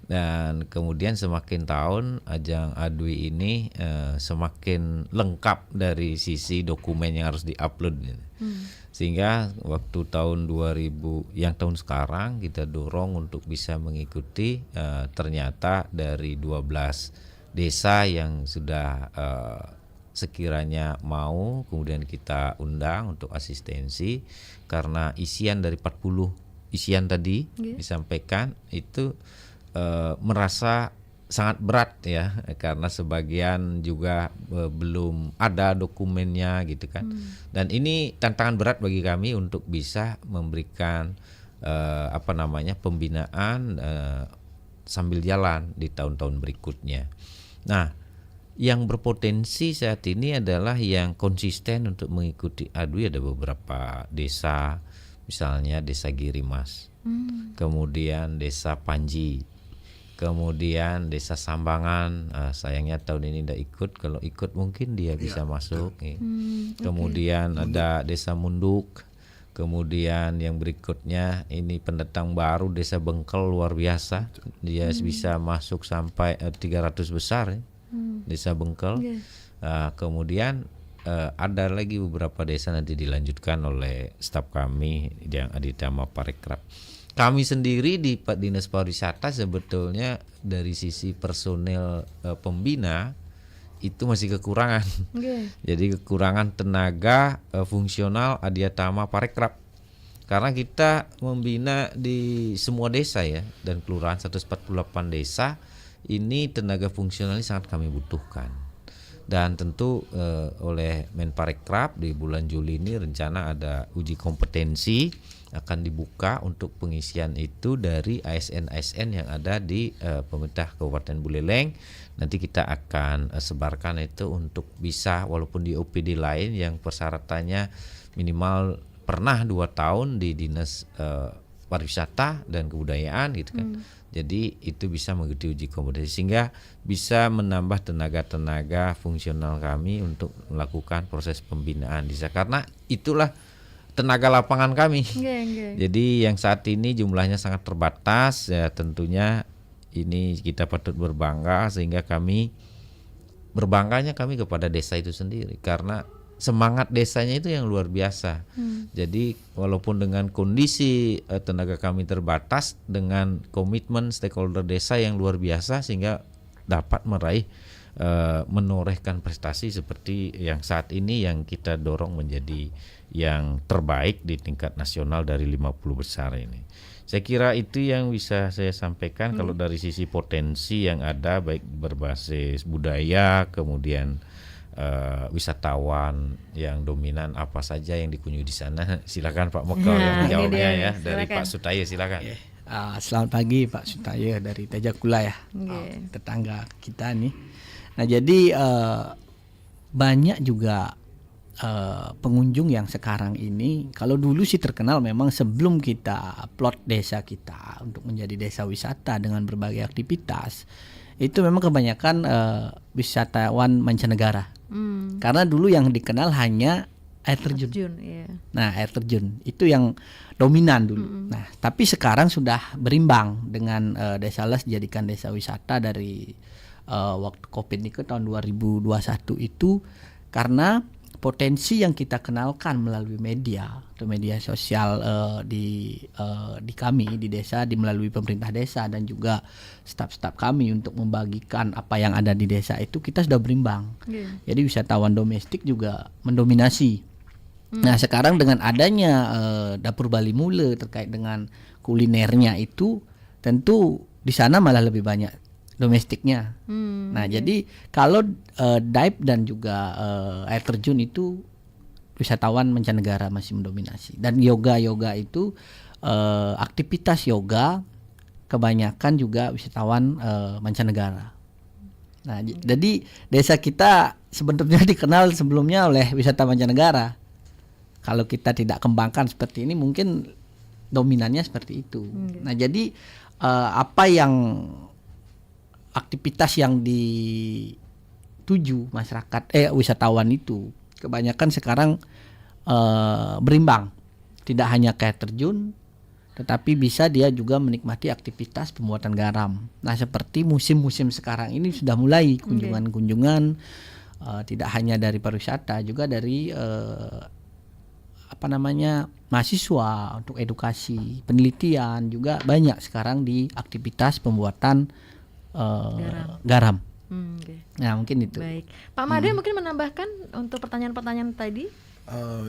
Dan kemudian semakin tahun Ajang Adwi ini semakin lengkap dari sisi dokumen yang harus diupload. Sehingga waktu tahun 2000 yang tahun sekarang kita dorong untuk bisa mengikuti, ternyata dari 12 desa yang sudah sekiranya mau, kemudian kita undang untuk asistensi karena isian dari 40 isian tadi disampaikan itu merasa sangat berat ya, karena sebagian juga belum ada dokumennya gitu kan. Dan ini tantangan berat bagi kami untuk bisa memberikan pembinaan sambil jalan di tahun-tahun berikutnya. Nah, yang berpotensi saat ini adalah yang konsisten untuk mengikuti Adwi ada beberapa desa, misalnya Desa Girimas, kemudian Desa Panji, kemudian Desa Sambangan. Sayangnya tahun ini tidak ikut, kalau ikut mungkin dia bisa masuk. Kemudian ada Desa Munduk, kemudian yang berikutnya ini pendatang baru Desa Bengkel, luar biasa, dia bisa masuk sampai 300 besar ya. Desa Bengkel. Kemudian ada lagi beberapa desa nanti dilanjutkan oleh staf kami yang Aditama Parekraf. Kami sendiri di Dinas Pariwisata sebetulnya dari sisi personel pembina itu masih kekurangan. Jadi kekurangan tenaga fungsional Adiatama Parekraf. Karena kita membina di semua desa ya, dan kelurahan 148 desa, ini tenaga fungsionalnya sangat kami butuhkan. Dan tentu oleh Menparekraf di bulan Juli ini rencana ada uji kompetensi akan dibuka untuk pengisian itu dari ASN-ASN yang ada di pemerintah Kabupaten Buleleng. Nanti kita akan sebarkan itu untuk bisa, walaupun di OPD lain yang persyaratannya minimal pernah 2 tahun di Dinas Pariwisata dan Kebudayaan gitu kan. Jadi itu bisa mengikuti uji kompetensi sehingga bisa menambah tenaga-tenaga fungsional kami untuk melakukan proses pembinaan desa, karena itulah tenaga lapangan kami. Jadi yang saat ini jumlahnya sangat terbatas ya, tentunya ini kita patut berbangga, sehingga berbangkanya kami kepada desa itu sendiri karena semangat desanya itu yang luar biasa. Jadi walaupun dengan kondisi tenaga kami terbatas, dengan komitmen stakeholder desa yang luar biasa, sehingga dapat meraih menorehkan prestasi seperti yang saat ini yang kita dorong menjadi yang terbaik di tingkat nasional dari 50 besar ini. Saya kira itu yang bisa saya sampaikan kalau dari sisi potensi yang ada, baik berbasis budaya, kemudian wisatawan yang dominan apa saja yang dikunjungi di sana. Silakan Pak Mokal yang menjawabnya ya, dari Pak Sutaya, silakan. Selamat pagi Pak Sutaya dari Tejakula ya, tetangga kita nih. Nah jadi banyak juga pengunjung yang sekarang ini, kalau dulu sih terkenal memang sebelum kita plot desa kita untuk menjadi desa wisata dengan berbagai aktivitas, itu memang kebanyakan wisatawan mancanegara. Karena dulu yang dikenal hanya air terjun. Nah, air terjun itu yang dominan dulu. Nah, tapi sekarang sudah berimbang dengan Desa Les dijadikan desa wisata dari waktu Covid ini ke tahun 2021 itu, karena potensi yang kita kenalkan melalui media atau media sosial di kami di desa, melalui pemerintah desa dan juga staf-staf kami untuk membagikan apa yang ada di desa itu, kita sudah berimbang. Jadi wisatawan domestik juga mendominasi. Nah sekarang dengan adanya Dapur Bali Mule terkait dengan kulinernya itu, tentu di sana malah lebih banyak domestiknya. Nah jadi kalau dive dan juga air terjun itu wisatawan mancanegara masih mendominasi, dan yoga itu aktivitas yoga kebanyakan juga wisatawan mancanegara. Nah jadi desa kita sebenarnya dikenal sebelumnya oleh wisata mancanegara. Kalau kita tidak kembangkan seperti ini mungkin dominannya seperti itu. Nah jadi apa yang aktivitas yang dituju masyarakat wisatawan itu kebanyakan sekarang berimbang, tidak hanya kayak terjun, tetapi bisa dia juga menikmati aktivitas pembuatan garam. Nah seperti musim-musim sekarang ini sudah mulai kunjungan-kunjungan, tidak hanya dari pariwisata, juga dari mahasiswa untuk edukasi, penelitian juga banyak sekarang di aktivitas pembuatan garam. Nah mungkin itu. Baik, Pak Made mungkin menambahkan untuk pertanyaan-pertanyaan tadi.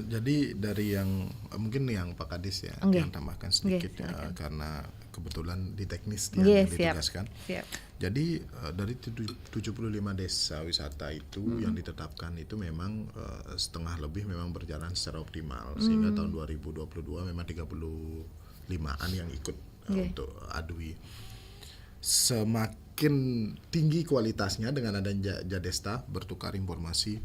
Jadi dari yang mungkin yang Pak Kadis ya, yang tambahkan sedikit ya, karena kebetulan di teknis yang ditugaskan. Jadi dari 75 desa wisata itu yang ditetapkan itu memang setengah lebih memang berjalan secara optimal, sehingga tahun 2022 memang 35-an yang ikut untuk adui. Semakin tinggi kualitasnya dengan adanya Jadesta bertukar informasi.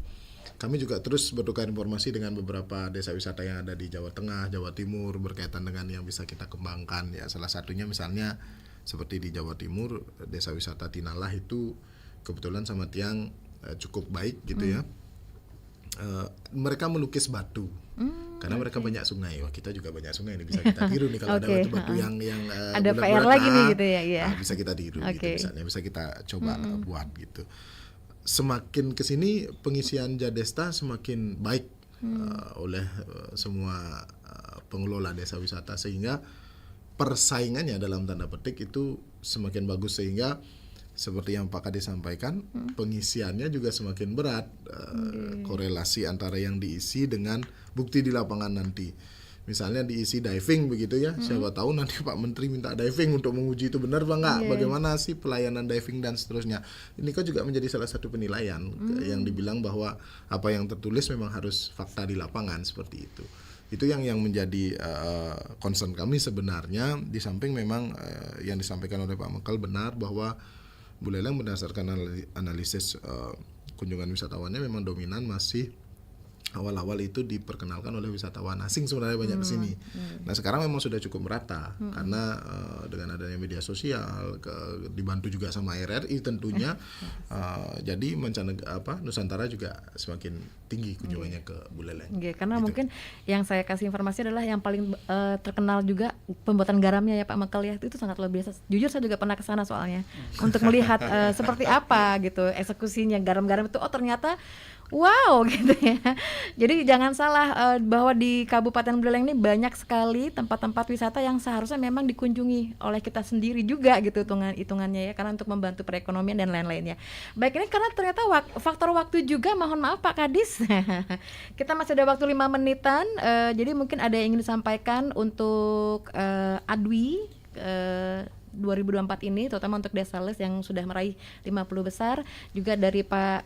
Kami juga terus bertukar informasi dengan beberapa desa wisata yang ada di Jawa Tengah, Jawa Timur berkaitan dengan yang bisa kita kembangkan ya. Salah satunya misalnya seperti di Jawa Timur, desa wisata Tinalah itu kebetulan sama Tiang cukup baik gitu ya. Mereka melukis batu. Karena mereka banyak sungai. Wah, kita juga banyak sungai nih, bisa kita tiru nih kalau ada batu-batu yang ada PR lagi nih gitu ya. Bisa kita tiru gitu misalnya, bisa kita coba buat gitu. Semakin kesini pengisian Jadesta semakin baik oleh semua pengelola desa wisata, sehingga persaingannya dalam tanda petik itu semakin bagus, sehingga seperti yang Pak Kadis sampaikan, pengisiannya juga semakin berat, korelasi antara yang diisi dengan bukti di lapangan nanti. Misalnya diisi diving begitu ya, siapa tahu nanti Pak Menteri minta diving untuk menguji itu benar apa enggak, bagaimana sih pelayanan diving dan seterusnya. Ini kan juga menjadi salah satu penilaian yang dibilang bahwa apa yang tertulis memang harus fakta di lapangan seperti itu. Itu yang menjadi concern kami sebenarnya, di samping memang yang disampaikan oleh Pak Mekal benar bahwa Buleleng berdasarkan analisis kunjungan wisatawannya memang dominan masih awal-awal itu diperkenalkan oleh wisatawan asing sebenarnya banyak ke sini. Nah sekarang memang sudah cukup merata karena dengan adanya media sosial, dibantu juga sama RRI tentunya, jadi Nusantara juga semakin tinggi kunjungannya ke Buleleng. Karena gitu. Mungkin yang saya kasih informasi adalah yang paling terkenal juga pembuatan garamnya ya Pak Mekal ya, itu sangat luar biasa. Jujur saya juga pernah ke sana soalnya untuk melihat seperti apa gitu eksekusinya garam-garam itu. Oh ternyata wow gitu ya. Jadi jangan salah bahwa di Kabupaten Buleleng ini banyak sekali tempat-tempat wisata yang seharusnya memang dikunjungi oleh kita sendiri juga gitu hitungannya ya, karena untuk membantu perekonomian dan lain-lainnya. Baik, ini karena ternyata faktor waktu juga, mohon maaf Pak Kadis. Kita masih ada waktu 5 menitan, jadi mungkin ada yang ingin disampaikan untuk Adwi 2024 ini, terutama untuk Desa Les yang sudah meraih 50 besar, juga dari Pak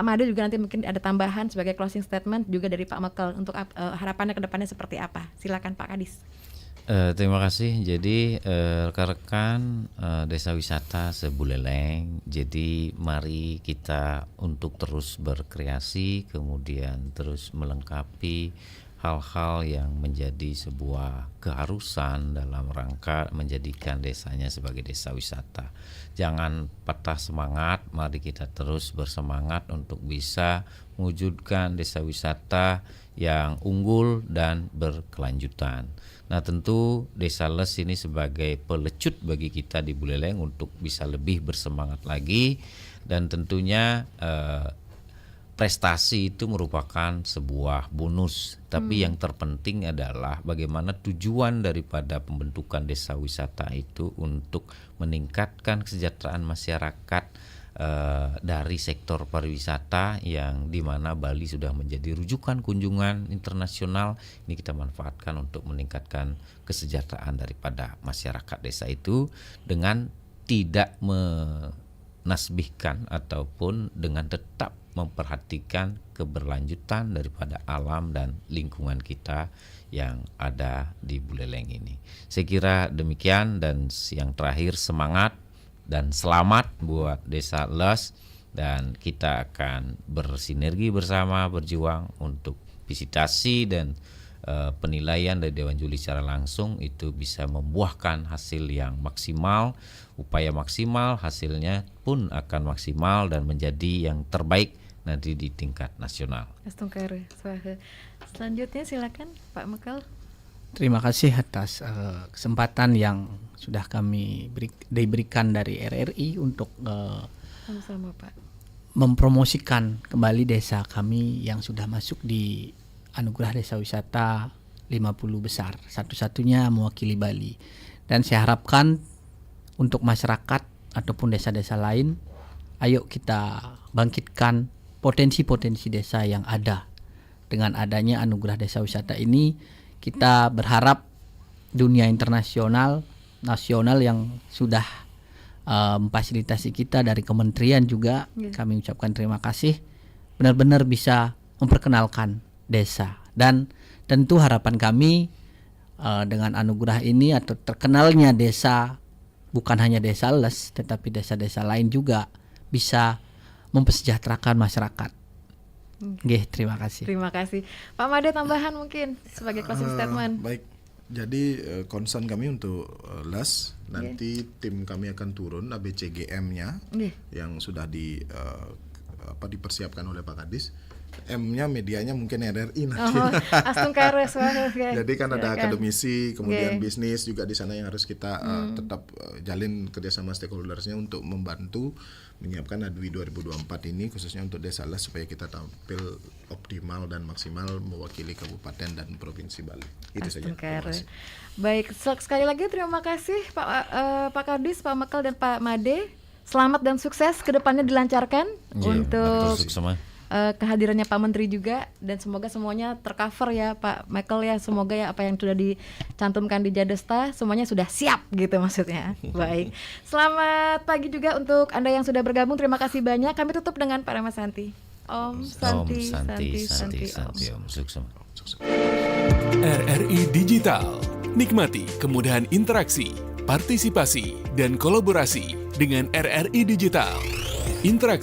Made juga nanti mungkin ada tambahan sebagai closing statement juga dari Pak Mekel untuk harapannya ke depannya seperti apa. Silakan Pak Kadis. Terima kasih. Jadi rekan-rekan Desa Wisata Sebuleleng, jadi mari kita untuk terus berkreasi, kemudian terus melengkapi hal-hal yang menjadi sebuah keharusan dalam rangka menjadikan desanya sebagai desa wisata. Jangan patah semangat, mari kita terus bersemangat untuk bisa mewujudkan desa wisata yang unggul dan berkelanjutan. Nah, tentu Desa Les ini sebagai pelecut bagi kita di Buleleng untuk bisa lebih bersemangat lagi, dan tentunya prestasi itu merupakan sebuah bonus, tapi yang terpenting adalah bagaimana tujuan daripada pembentukan desa wisata itu untuk meningkatkan kesejahteraan masyarakat dari sektor pariwisata, yang dimana Bali sudah menjadi rujukan kunjungan internasional. Ini kita manfaatkan untuk meningkatkan kesejahteraan daripada masyarakat desa itu dengan tidak menasbihkan ataupun dengan tetap memperhatikan keberlanjutan daripada alam dan lingkungan kita yang ada di Buleleng ini. Saya kira demikian, dan yang terakhir semangat dan selamat buat Desa Les, dan kita akan bersinergi bersama berjuang untuk visitasi dan penilaian dari Dewan Juri secara langsung itu bisa membuahkan hasil yang maksimal, upaya maksimal, hasilnya pun akan maksimal dan menjadi yang terbaik nanti di tingkat nasional. Selanjutnya silakan Pak Mekel. Terima kasih atas kesempatan yang sudah kami diberikan dari RRI untuk sama-sama Pak, mempromosikan kembali desa kami yang sudah masuk di Anugerah Desa Wisata 50 besar, satu-satunya mewakili Bali. Dan saya harapkan untuk masyarakat ataupun desa-desa lain, ayo kita bangkitkan potensi-potensi desa yang ada. Dengan adanya Anugerah Desa Wisata ini, kita berharap dunia internasional, nasional yang sudah memfasilitasi kita dari kementerian juga, kami ucapkan terima kasih, benar-benar bisa memperkenalkan desa. Dan tentu harapan kami dengan anugerah ini atau terkenalnya desa, bukan hanya Desa Les, tetapi desa-desa lain juga bisa mempersejahterakan masyarakat. Terima kasih. Terima kasih. Pak Made, tambahan mungkin sebagai closing statement. Baik. Jadi concern kami untuk Les, nanti tim kami akan turun ABCGM-nya yang sudah dipersiapkan oleh Pak Kadis. M-nya medianya mungkin RRI nanti. Jadi kan ada akademisi, kemudian bisnis juga di sana yang harus kita tetap jalin kerjasama stakeholders-nya untuk membantu menyiapkan Adwi 2024 ini khususnya untuk Desa Les supaya kita tampil optimal dan maksimal mewakili kabupaten dan provinsi Bali. Itu saja. Baik, sekali lagi terima kasih Pak Kadis, Pak Mekel dan Pak Made. Selamat dan sukses ke depannya dilancarkan untuk kehadirannya Pak Menteri juga, dan semoga semuanya tercover ya Pak Michael ya, semoga ya apa yang sudah dicantumkan di Jadesta semuanya sudah siap gitu maksudnya. Baik, selamat pagi juga untuk Anda yang sudah bergabung, terima kasih banyak. Kami tutup dengan Pak Rama Santi. Om Santi Om. RRI Digital, nikmati kemudahan interaksi, partisipasi, dan kolaborasi dengan RRI Digital. Interaksi